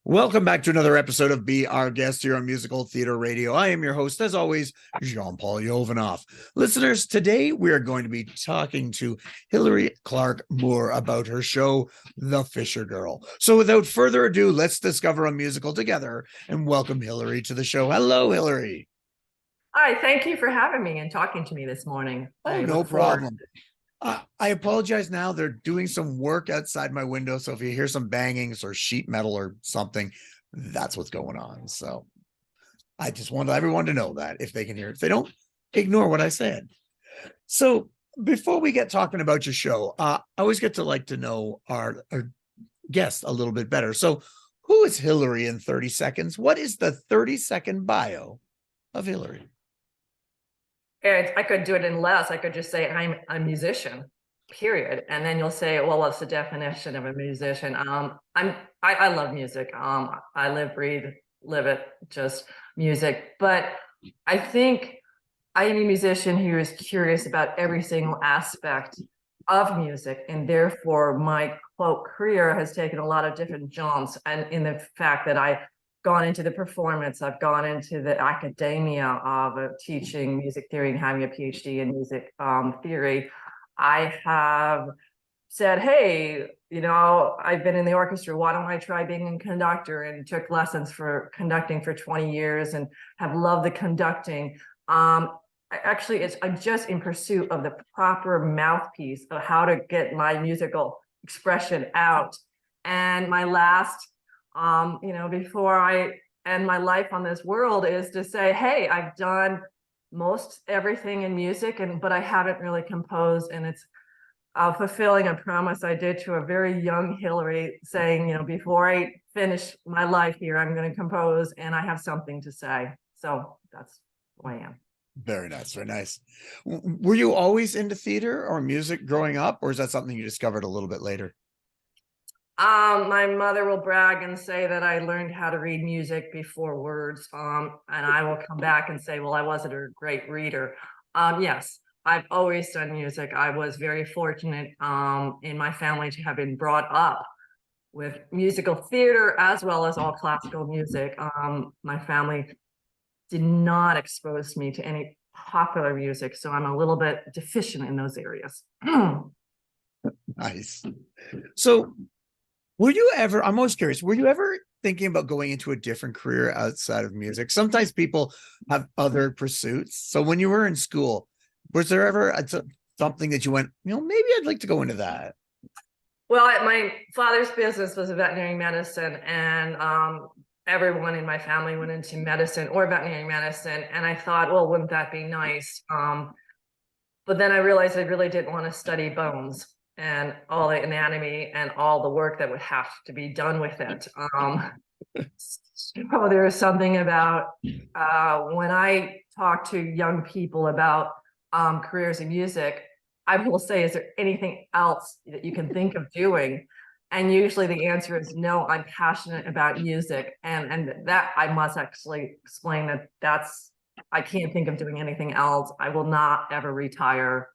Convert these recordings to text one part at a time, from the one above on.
Welcome back to another episode of Be Our Guest here on Musical Theater Radio. I am your host, as always, Jean-Paul Jovanoff. Listeners, today we are going to be talking to Hilarie Clark Moore about her show, The Fishergirl. So without further ado, let's discover a musical together and welcome Hilarie to the show. Hello, Hilarie. Hi, thank you for having me and talking to me this morning. Oh, no problem. I apologize now. They're doing some work outside my window. So if you hear some bangings or sheet metal or something, that's what's going on. So I just want everyone to know that if they can hear it. If they don't, ignore what I said. So before we get talking about your show, I always get to like to know our guest a little bit better. So who is Hilarie in 30 seconds? What is the 30-second bio of Hilarie? And I could do it in less. I could just say I'm a musician, period. And then you'll say, well, what's the definition of a musician? I love music. I live it, just music. But I think I am a musician who is curious about every single aspect of music, and therefore my quote career has taken a lot of different jumps. And in the fact that I've gone into the performance, I've gone into the academia of teaching music theory and having a PhD in music theory. I have said, hey, I've been in the orchestra. Why don't I try being a conductor? And took lessons for conducting for 20 years and have loved the conducting. I'm just in pursuit of the proper mouthpiece of how to get my musical expression out. And my last before I end my life on this world is to say, hey, I've done most everything in music, but I haven't really composed, and it's fulfilling a promise I did to a very young Hilarie, saying, before I finish my life here, I'm going to compose, and I have something to say. So that's who I am. Very nice, very nice. Were you always into theater or music growing up, or is that something you discovered a little bit later? My mother will brag and say that I learned how to read music before words. And I will come back and say, well, I wasn't a great reader. Yes, I've always done music. I was very fortunate in my family to have been brought up with musical theater as well as all classical music. My family did not expose me to any popular music, so I'm a little bit deficient in those areas. Nice. So were you ever, I'm always curious, were you ever thinking about going into a different career outside of music? Sometimes people have other pursuits. So when you were in school, was there ever something that you went, maybe I'd like to go into that? Well, my father's business was veterinary medicine, and everyone in my family went into medicine or veterinary medicine. And I thought, well, wouldn't that be nice? But then I realized I really didn't want to study bones and all the anatomy and all the work that would have to be done with it. So there is something about when I talk to young people about careers in music, I will say, is there anything else that you can think of doing? And usually the answer is no, I'm passionate about music. And that I must actually explain that's, I can't think of doing anything else. I will not ever retire.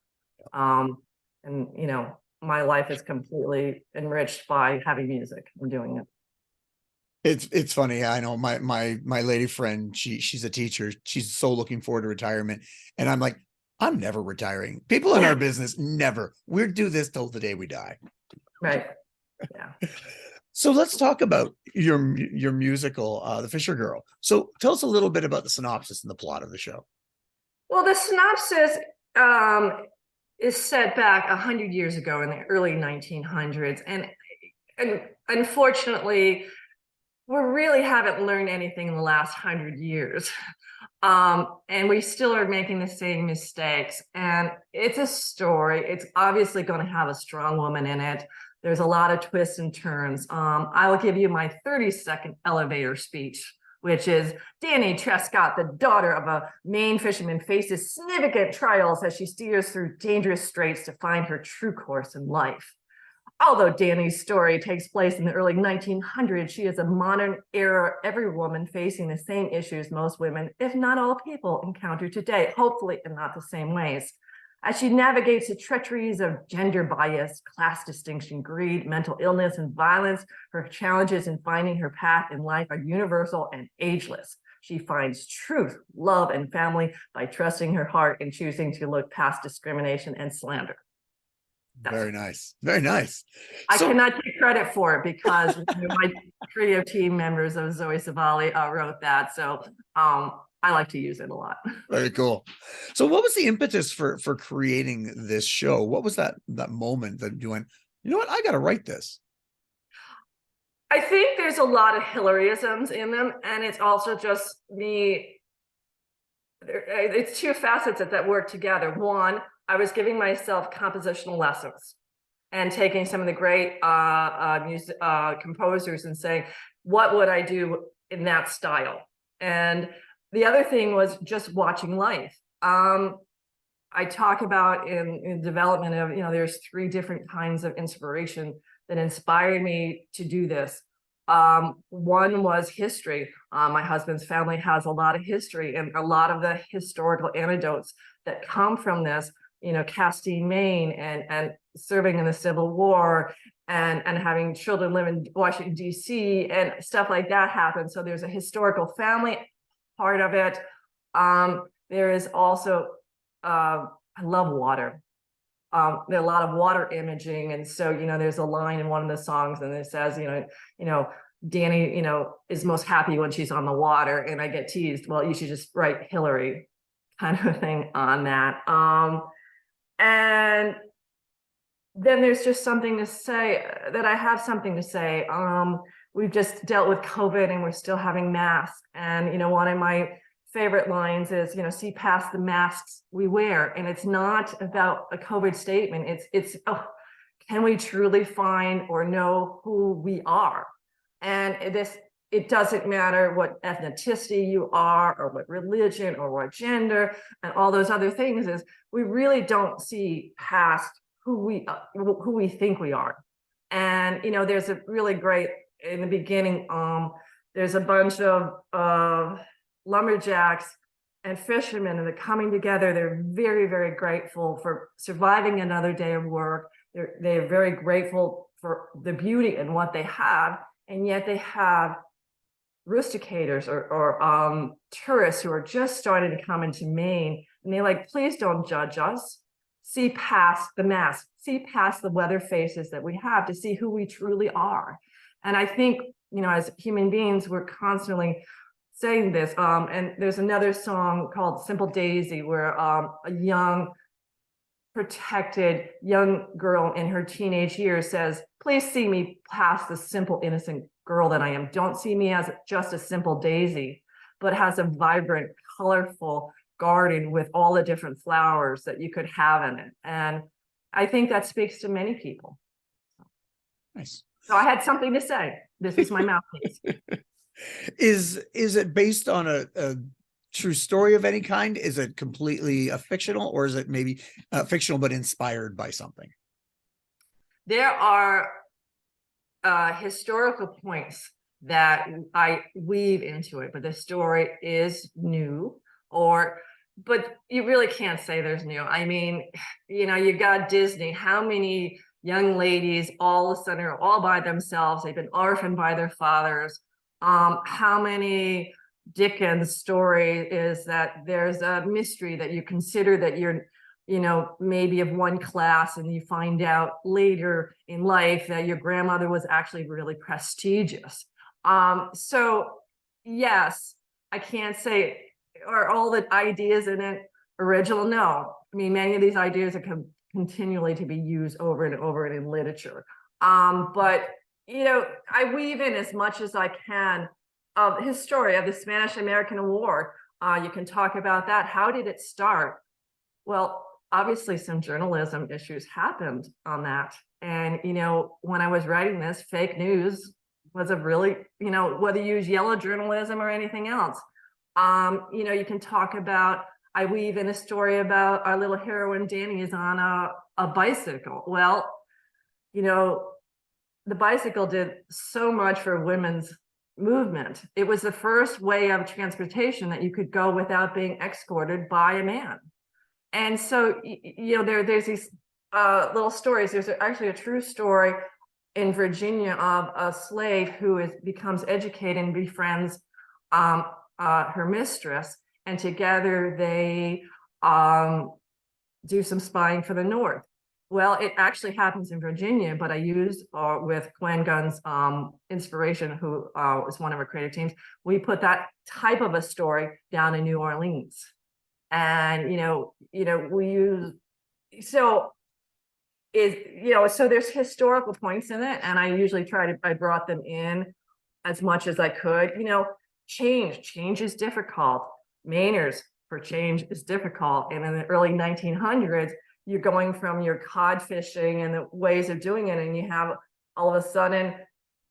My life is completely enriched by having music and doing it. It's funny. I know my lady friend, she's a teacher. She's so looking forward to retirement. And I'm like, I'm never retiring. People in our business, never. We'll do this till the day we die. Right. Yeah. So let's talk about your musical, The Fishergirl. So tell us a little bit about the synopsis and the plot of the show. Well, the synopsis is set back 100 years ago in the early 1900s. And unfortunately, we really haven't learned anything in the last 100 years. And we still are making the same mistakes. And it's a story. It's obviously going to have a strong woman in it. There's a lot of twists and turns. I will give you my 30-second elevator speech, which is Danny Trescott, the daughter of a Maine fisherman, faces significant trials as she steers through dangerous straits to find her true course in life. Although Danny's story takes place in the early 1900s, she is a modern era every woman facing the same issues most women, if not all people, encounter today, hopefully in not the same ways. As she navigates the treacheries of gender bias, class distinction, greed, mental illness, and violence, her challenges in finding her path in life are universal and ageless. She finds truth, love, and family by trusting her heart and choosing to look past discrimination and slander. Very nice. Very nice. I So cannot take credit for it because my creative team members of Zoe Savali wrote that. So I like to use it a lot. very cool. So what was the impetus for creating this show? What was that moment that you went, you know what, I got to write this? I think there's a lot of Hilarieisms in them, and it's also just me. It's two facets that work together. One, I was giving myself compositional lessons and taking some of the great composers and saying, what would I do in that style? And the other thing was just watching life. I talk about in development of, there's 3 different kinds of inspiration that inspired me to do this. One was history. My husband's family has a lot of history, and a lot of the historical anecdotes that come from this, Castile, Maine, and serving in the Civil War, and having children live in Washington, D.C., and stuff like that happened. So there's a historical family part of it. There is also, I love water. There are a lot of water imaging, and so there's a line in one of the songs, and it says, Danny, is most happy when she's on the water, and I get teased. Well, you should just write Hilarie, kind of a thing on that. And then there's just something to say that I have something to say. We've just dealt with COVID, and we're still having masks, and one of my favorite lines is, see past the masks we wear. And it's not about a COVID statement. It's can we truly find or know who we are? And it doesn't matter what ethnicity you are, or what religion, or what gender, and all those other things. Is we really don't see past who we think we are. And there's a really great, in the beginning, there's a bunch of lumberjacks and fishermen, and they're coming together. They're very, very grateful for surviving another day of work. They're very grateful for the beauty in what they have, and yet they have rusticators or tourists who are just starting to come into Maine, and they're like, please don't judge us. See past the mask, see past the weather faces that we have to see who we truly are. And I think, as human beings, we're constantly saying this. And there's another song called Simple Daisy, where a young, protected young girl in her teenage years says, please see me past the simple, innocent girl that I am. Don't see me as just a simple daisy, but has a vibrant, colorful garden with all the different flowers that you could have in it. And I think that speaks to many people. Nice. So I had something to say. This is my mouthpiece. Is it based on a true story of any kind? Is it completely fictional, or is it maybe fictional but inspired by something? There are historical points that I weave into it, but the story is new, but you really can't say there's new. I mean, you got Disney. How many young ladies all of a sudden are all by themselves? They've been orphaned by their fathers. How many Dickens story is that there's a mystery that you consider that you're, maybe of one class, and you find out later in life that your grandmother was actually really prestigious. So yes, I can't say, are all the ideas in it original? No. I mean, many of these ideas are continually to be used over and over in literature. But I weave in as much as I can of the history of the Spanish-American War. You can talk about that. How did it start? Well, obviously some journalism issues happened on that. And, when I was writing this, fake news was a really, whether you use yellow journalism or anything else. You can talk about, I weave in a story about our little heroine Danny is on a bicycle. Well, the bicycle did so much for women's movement. It was the first way of transportation that you could go without being escorted by a man. And so, there's these little stories. There's actually a true story in Virginia of a slave who becomes educated and befriends her mistress, and together they do some spying for the North. Well, it actually happens in Virginia, but I used with Gwen Gunn's inspiration, who is one of our creative teams. We put that type of a story down in New Orleans, and we use so there's historical points in it, and I usually I brought them in as much as I could. Change is difficult. Manners for change is difficult, and in the early 1900s. You're going from your cod fishing and the ways of doing it, and you have all of a sudden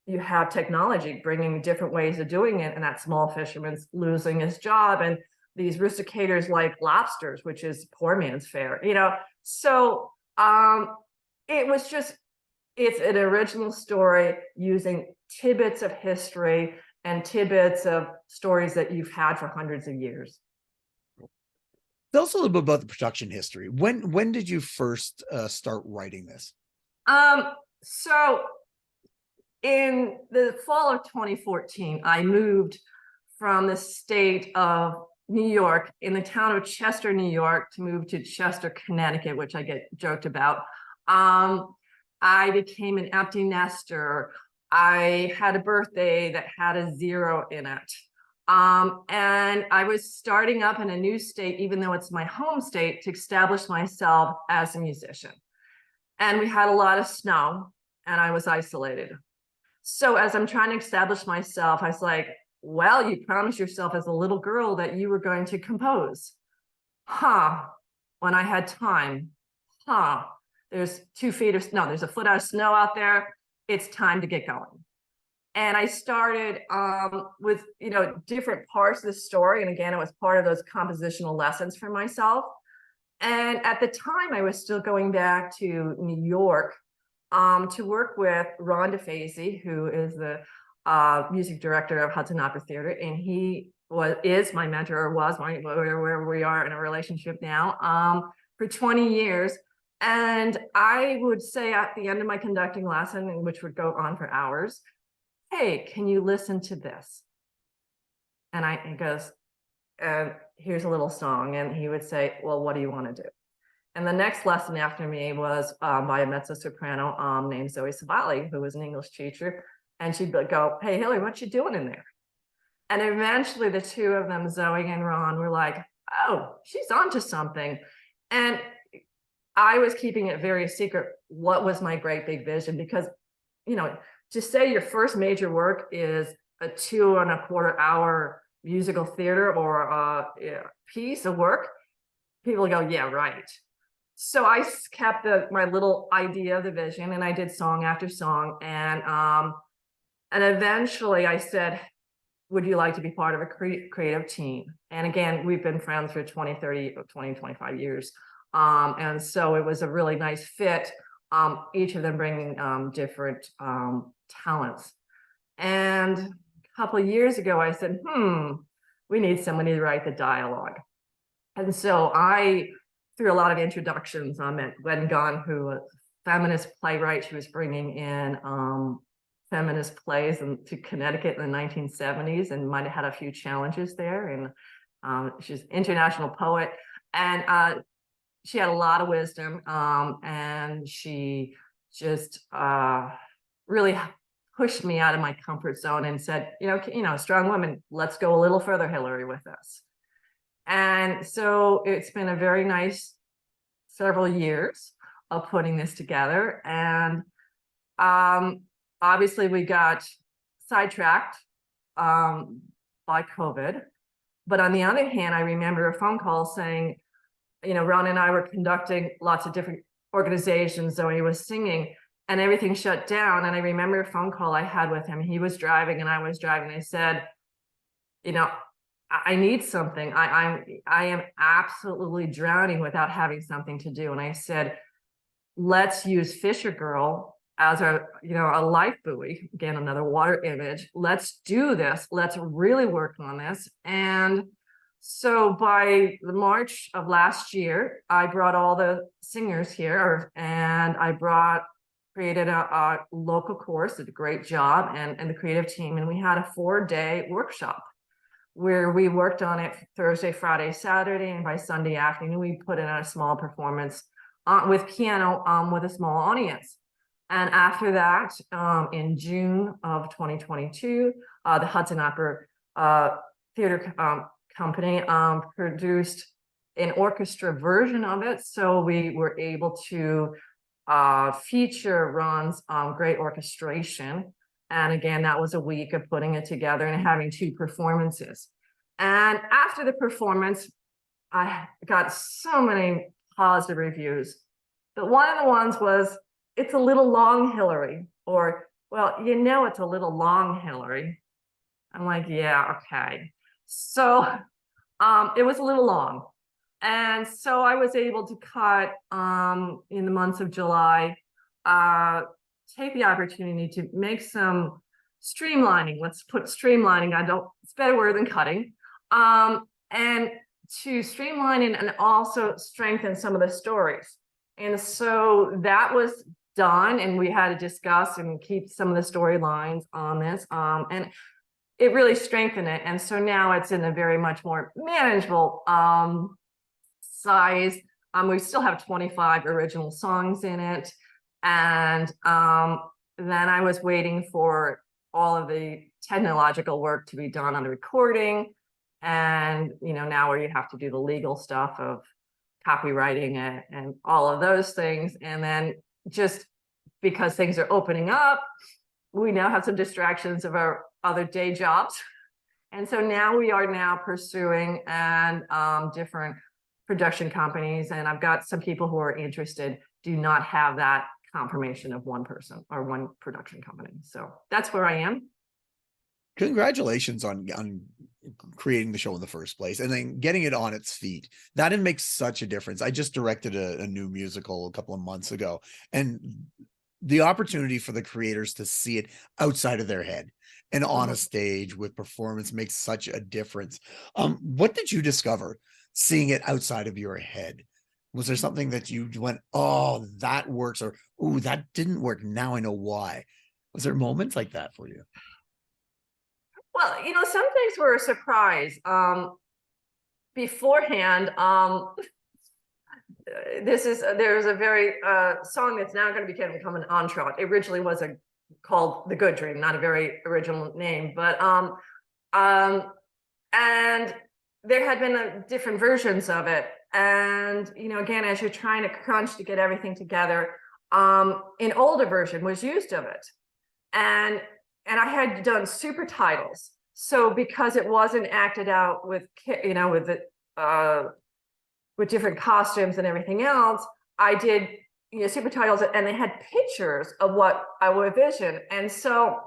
you have technology bringing different ways of doing it, and that small fisherman's losing his job, and these rusticators like lobsters, which is poor man's fare. So it's an original story using tidbits of history and tidbits of stories that you've had for hundreds of years. Tell us a little bit about the production history. When did you first start writing this? So in the fall of 2014, I moved from the state of New York, in the town of Chester, New York, to move to Chester, Connecticut, which I get joked about. I became an empty nester. I had a birthday that had a 0 in it. And I was starting up in a new state, even though it's my home state, to establish myself as a musician. And we had a lot of snow, and I was isolated. So as I'm trying to establish myself, I was like, well, you promised yourself as a little girl that you were going to compose. When I had time, there's there's a foot of snow out there. It's time to get going. And I started with, different parts of the story. And again, it was part of those compositional lessons for myself. And at the time, I was still going back to New York to work with Ron DeFazy, who is the music director of Hudson Opera Theater. And he is my mentor, or was where we are in a relationship now, for 20 years. And I would say at the end of my conducting lesson, which would go on for hours, hey, can you listen to this? And he goes, here's a little song. And he would say, well, what do you want to do? And the next lesson after me was by a mezzo-soprano named Zoe Savali, who was an English teacher. And she'd go, hey, Hilarie, what you doing in there? And eventually the two of them, Zoe and Ron, were like, oh, she's onto something. And I was keeping it very secret what was my great big vision, because, to say your first major work is a 2.25-hour musical theater or a piece of work, people go, yeah, right. So I kept my little idea of the vision, and I did song after song. And eventually I said, would you like to be part of a creative team? And again, we've been friends for 20, 25 years. And so it was a really nice fit, each of them bringing different talents. And a couple of years ago, I said, we need somebody to write the dialogue. And so I, through a lot of introductions, I met Gwen Gunn, who was a feminist playwright. She was bringing in feminist plays to Connecticut in the 1970s, and might have had a few challenges there. And she's an international poet. And she had a lot of wisdom, and she just really pushed me out of my comfort zone and said, strong women, let's go a little further, Hilarie, with this. And so it's been a very nice several years of putting this together. And obviously we got sidetracked by COVID. But on the other hand, I remember a phone call saying, Ron and I were conducting lots of different organizations. Zoe was singing, and everything shut down. And I remember a phone call I had with him. He was driving and I was driving. I said, I need something. I am absolutely drowning without having something to do. And I said, let's use Fishergirl as a life buoy. Again, another water image. Let's do this. Let's really work on this. And So by the March of last year, I brought all the singers here, and I created a local course, did a great job, and the creative team, and we had a 4-day workshop where we worked on it Thursday, Friday, Saturday, and by Sunday afternoon, we put in a small performance with piano with a small audience. And after that, in June of 2022, the Hudson Opera Theater Company produced an orchestra version of it. So we were able to feature Ron's great orchestration. And again, that was a week of putting it together and having 2 performances. And after the performance, I got so many positive reviews. But one of the ones was, "It's a little long, Hilarie," or, "Well, it's a little long, Hilarie." I'm like, yeah, okay. So it was a little long. And so I was able to cut in the months of July, take the opportunity to make some streamlining. Let's put streamlining. It's a better word than cutting. And to streamline and also strengthen some of the stories. And so that was done, and we had to discuss and keep some of the storylines on this. And it really strengthened it. And so now it's in a very much more manageable size. We still have 25 original songs in it. And then I was waiting for all of the technological work to be done on the recording. And, now where you have to do the legal stuff of copywriting it and all of those things. And then just because things are opening up, we now have some distractions of our other day jobs. And so now we are now pursuing and different production companies. And I've got some people who are interested, do not have that confirmation of one person or one production company. So that's where I am. Congratulations on creating the show in the first place and then getting it on its feet. That makes such a difference. I just directed a new musical a couple of months ago, and the opportunity for the creators to see it outside of their head and on a stage with performance makes such a difference. What did you discover seeing it outside of your head? Was there something that you went, "Oh, that works," or, "Ooh, that didn't work. Now I know why"? Was there moments like that for you? Well, some things were a surprise. Beforehand, there's a very song that's now going to become an entrant. It originally was called "The Good Dream," not a very original name, but and there had been different versions of it. And again, as you're trying to crunch to get everything together, an older version was used of it, and I had done super titles. So because it wasn't acted out with with different costumes and everything else, I did super titles, and they had pictures of what I would envision. And so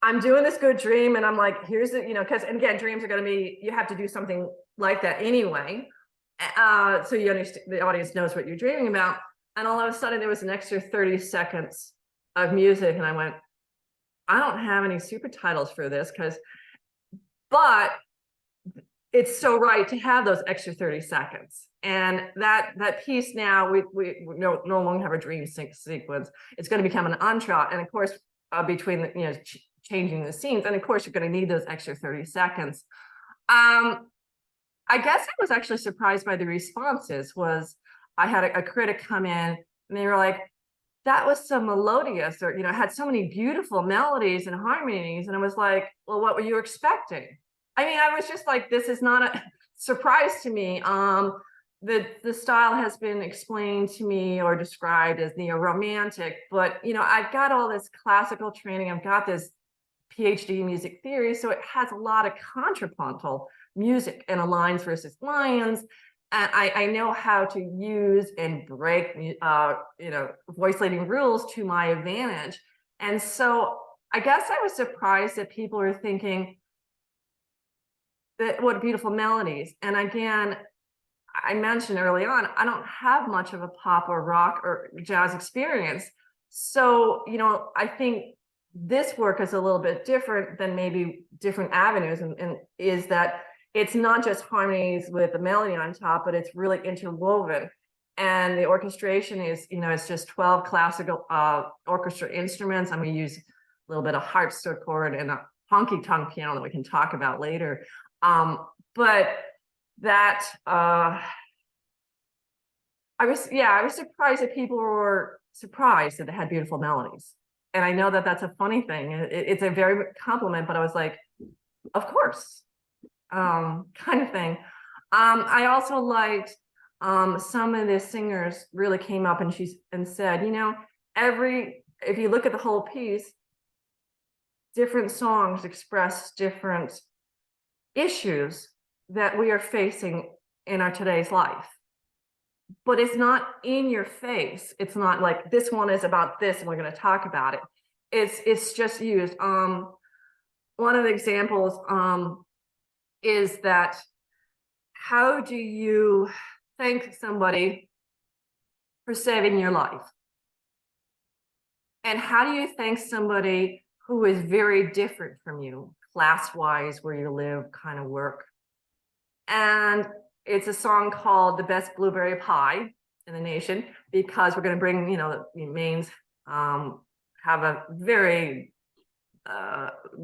I'm doing this good dream, and I'm like, here's the because, and again, dreams are going to be, you have to do something like that anyway, so you understand, the audience knows what you're dreaming about. And all of a sudden there was an extra 30 seconds of music, and I went, I don't have any super titles for this, but it's so right to have those extra 30 seconds. And that piece now, we no longer have a dream sequence. It's going to become an entr'acte. And of course, between the, changing the scenes, and of course, you're going to need those extra 30 seconds. I guess I was actually surprised by the responses. I had a critic come in, and they were like, that was so melodious, or had so many beautiful melodies and harmonies. And I was like, well, what were you expecting? I mean, I was just like, this is not a surprise to me. The style has been explained to me or described as neo-romantic, but I've got all this classical training. I've got this PhD in music theory, so it has a lot of contrapuntal music and lines versus lines. And I know how to use and break, voice leading rules to my advantage. And so I guess I was surprised that people are thinking that what beautiful melodies. And again, I mentioned early on, I don't have much of a pop or rock or jazz experience. So, I think this work is a little bit different than maybe different avenues, and is that it's not just harmonies with the melody on top, but it's really interwoven. And the orchestration is, it's just 12 classical orchestra instruments. I'm going to use a little bit of harpsichord and a honky tonk piano that we can talk about later. But that I was surprised that people were surprised that it had beautiful melodies. And I know that that's a funny thing. It's a very compliment, but I was like, of course, kind of thing. I also liked some of the singers really came up and said, if you look at the whole piece, different songs express different issues that we are facing in our today's life. But it's not in your face. It's not like this one is about this and we're going to talk about it. It's just used. One of the examples is that how do you thank somebody for saving your life? And how do you thank somebody who is very different from you, class-wise, where you live, kind of work? And it's a song called The Best Blueberry Pie in the Nation, because we're going to bring, the Maines have a very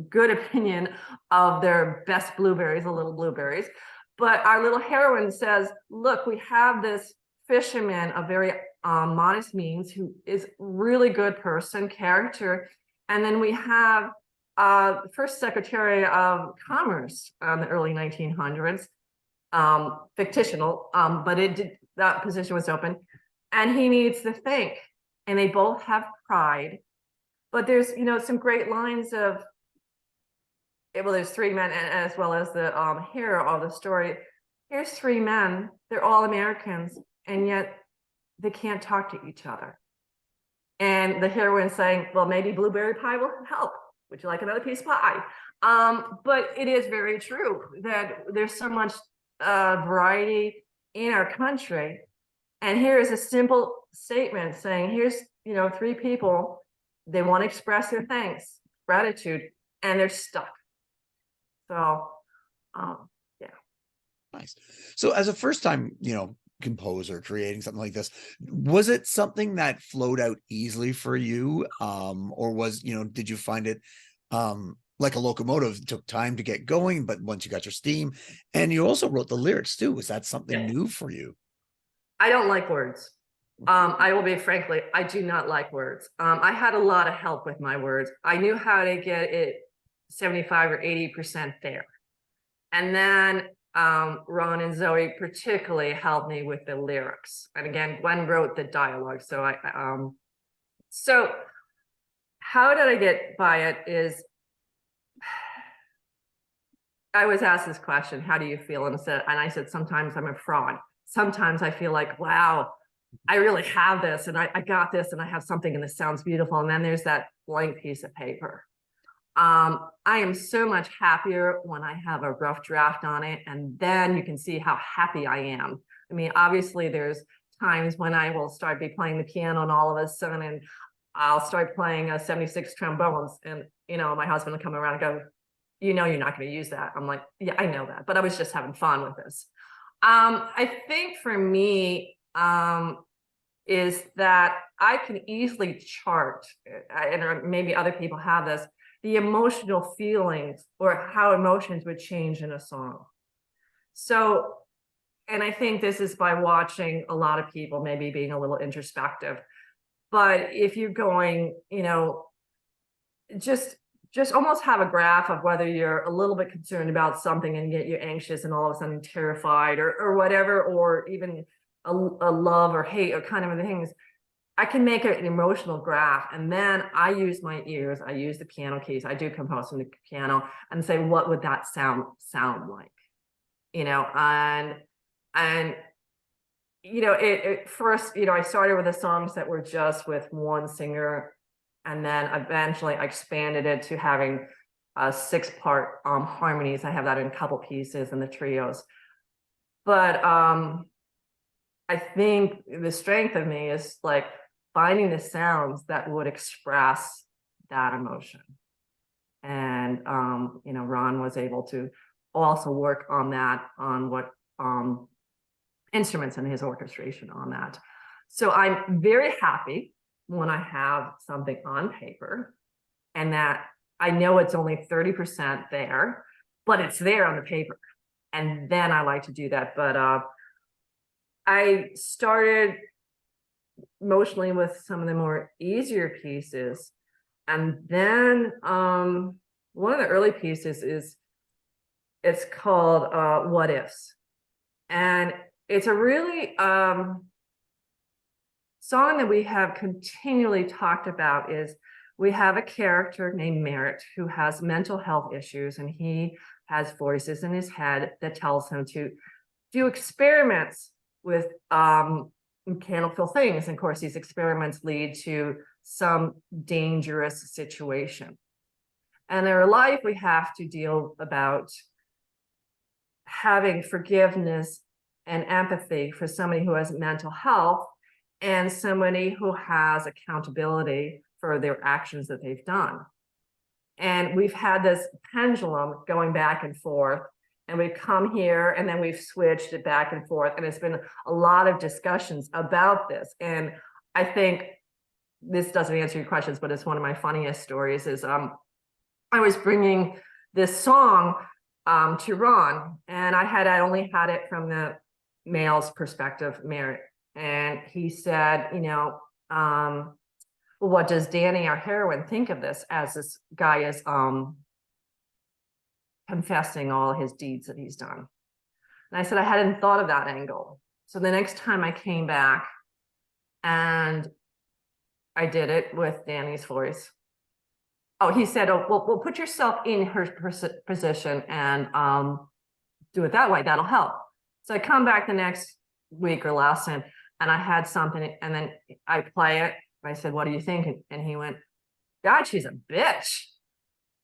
good opinion of their best blueberries, the little blueberries. But our little heroine says, look, we have this fisherman of very modest means who is really good person, character. And then we have first Secretary of Commerce in the early 1900s, fictional, but that position was open, and he needs to think. And they both have pride. But there's, some great lines of, there's three men, and as well as the hero of the story. Here's three men, they're all Americans, and yet they can't talk to each other. And the heroine saying, well, maybe blueberry pie will help. Would you like another piece of pie? But it is very true that there's so much variety in our country. And here is a simple statement saying, here's, three people, they want to express their thanks, gratitude, and they're stuck. So, yeah. Nice. So as a first time, composer creating something like this, was it something that flowed out easily for you? Or was, did you find it like a locomotive, it took time to get going, but once you got your steam, and you also wrote the lyrics too, was that something new for you? I don't like words. I will be frankly, I do not like words. I had a lot of help with my words. I knew how to get it 75 or 80% there. And then Ron and Zoe particularly helped me with the lyrics. And again, Gwen wrote the dialogue. So so how did I get by it is, I was asked this question, how do you feel? And I said, sometimes I'm a fraud. Sometimes I feel like, wow, I really have this, and I got this, and I have something, and this sounds beautiful. And then there's that blank piece of paper. I am so much happier when I have a rough draft on it, and then you can see how happy I am. I mean, obviously there's times when I will start playing the piano, and all of a sudden I'll start playing a 76 trombones, and my husband will come around and go, you're not going to use that. I'm like, yeah, I know that, but I was just having fun with this. I think for me, is that I can easily chart, and maybe other people have this, the emotional feelings or how emotions would change in a song. So, and I think this is by watching a lot of people, maybe being a little introspective. But if you're going, just almost have a graph of whether you're a little bit concerned about something and yet you're anxious and all of a sudden terrified or whatever, or even a love or hate or kind of things. I can make an emotional graph, and then I use my ears. I use the piano keys. I do compose from the piano and say, what would that sound like? First, I started with the songs that were just with one singer, and then eventually I expanded it to having 6-part harmonies. I have that in a couple pieces and the trios. But I think the strength of me is like finding the sounds that would express that emotion. And Ron was able to also work on that, on what instruments and his orchestration on that. So I'm very happy when I have something on paper and that I know it's only 30% there, but it's there on the paper. And then I like to do that. But I started mostly with some of the more easier pieces. And then one of the early pieces is, it's called What Ifs. And it's a really song that we have continually talked about. Is we have a character named Merritt who has mental health issues, and he has voices in his head that tells him to do experiments with mechanical things. And of course, these experiments lead to some dangerous situation. And in our life, we have to deal about having forgiveness and empathy for somebody who has mental health and somebody who has accountability for their actions that they've done. And we've had this pendulum going back and forth, and we've come here and then we've switched it back and forth. And it's been a lot of discussions about this. And I think this doesn't answer your questions, but it's one of my funniest stories. Is I was bringing this song to Ron, and I only had it from the male's perspective, Merritt. And he said, you know, well, what does Danny, our heroine, think of this, as this guy is confessing all his deeds that he's done? And I said, I hadn't thought of that angle. So the next time I came back and I did it with Danny's voice. Oh, he said, oh, well, put yourself in her position and do it that way. That'll help. So I come back the next week or lesson, and I had something, and then I play it. I said, what do you think? And he went, God, she's a bitch.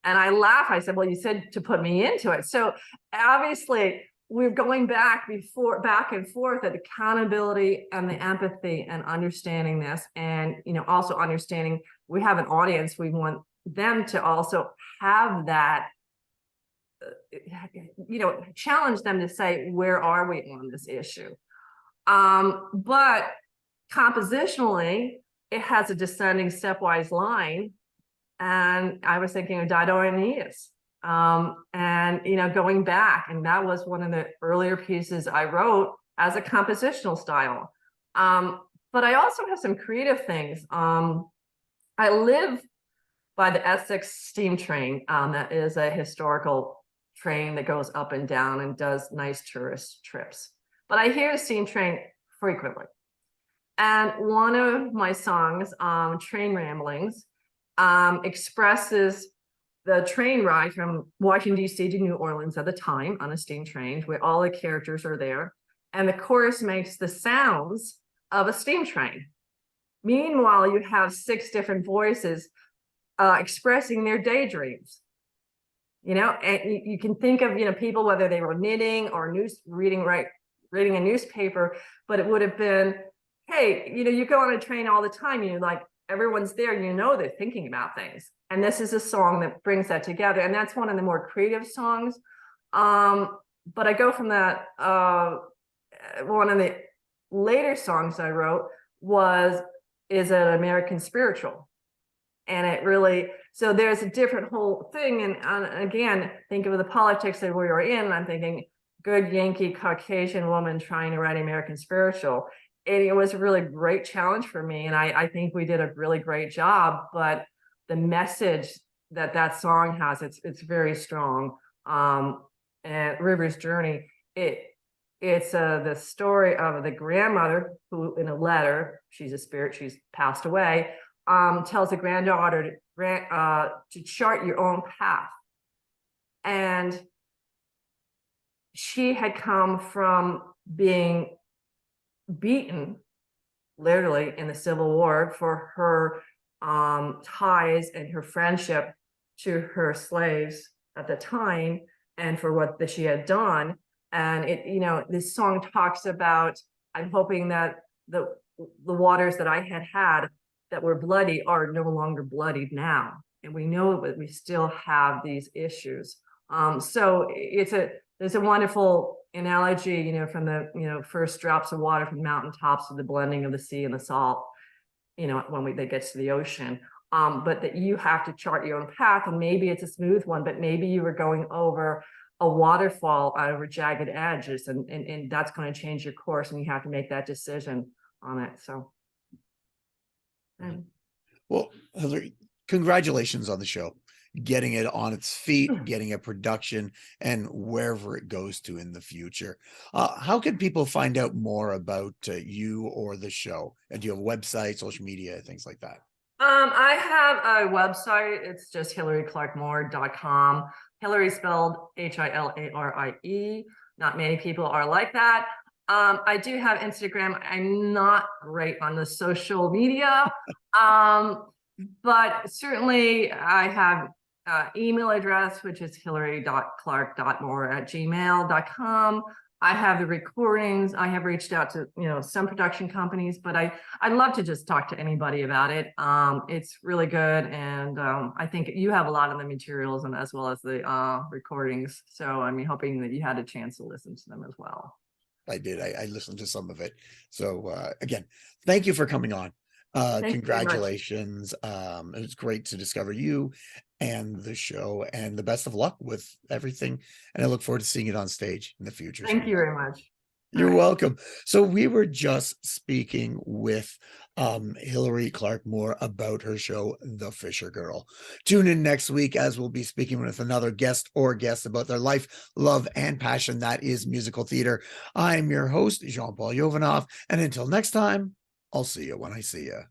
And I laughed. I said, well, you said to put me into it. So obviously we're going back and forth at accountability and the empathy and understanding this. And, you know, also understanding we have an audience. We want them to also have that, you know, challenge them to say, where are we on this issue? But compositionally, it has a descending stepwise line. And I was thinking of Dido and Aeneas. And, you know, going back, and that was one of the earlier pieces I wrote as a compositional style. But I also have some creative things. I live by the Essex steam train. That is a historical train that goes up and down and does nice tourist trips. But I hear the steam train frequently. And one of my songs, Train Ramblings, expresses the train ride from Washington, D.C. to New Orleans at the time on a steam train, where all the characters are there. And the chorus makes the sounds of a steam train. Meanwhile, you have 6 different voices expressing their daydreams. You know, and you can think of, you know, people, whether they were knitting or reading a newspaper, but it would have been, hey, you know, you go on a train all the time, you're like, everyone's there, you know, they're thinking about things. And this is a song that brings that together. And that's one of the more creative songs. But I go from that, one of the later songs I wrote is an American spiritual. And it really, so there's a different whole thing. And again, think of the politics that we are in. I'm thinking, good Yankee Caucasian woman trying to write American spiritual. And it was a really great challenge for me. And I think we did a really great job, but the message that song has, it's very strong. And River's Journey, it's the story of the grandmother who, in a letter, she's a spirit, she's passed away, tells the granddaughter to chart your own path. And she had come from being beaten, literally, in the Civil War for her ties and her friendship to her slaves at the time, and for what she had done. And it, you know, this song talks about, I'm hoping that the waters that I had that were bloody are no longer bloodied now. And we know that we still have these issues. So there's a wonderful analogy, you know, from the, you know, first drops of water from the mountaintops to the blending of the sea and the salt, you know, when they get to the ocean. But that you have to chart your own path, and maybe it's a smooth one, but maybe you were going over a waterfall over jagged edges, and that's going to change your course, and you have to make that decision on it. So, well, Hilarie, congratulations on the show, getting it on its feet, getting a production, and wherever it goes to in the future. How can people find out more about you or the show? And do you have a website, social media, things like that? I have a website. It's just hilarieclarkmoore.com. Hilarie spelled Hilarie. Not many people are like that. I do have Instagram. I'm not great on the social media, but certainly I have email address, which is hilarie.clark.moore@gmail.com. I have the recordings. I have reached out to, you know, some production companies, but I'd love to just talk to anybody about it. It's really good, and I think you have a lot of the materials and as well as the recordings. So I'm hoping that you had a chance to listen to them as well. I did. I listened to some of it. So again, thank you for coming on. Thank you very much. Congratulations. It was great to discover you and the show, and the best of luck with everything. And I look forward to seeing it on stage in the future. Thank you very much. You're welcome. So we were just speaking with Hilarie Clark Moore about her show, The Fishergirl. Tune in next week as we'll be speaking with another guest or guests about their life, love, and passion. That is musical theater. I'm your host, Jean-Paul Jovanov. And until next time, I'll see you when I see you.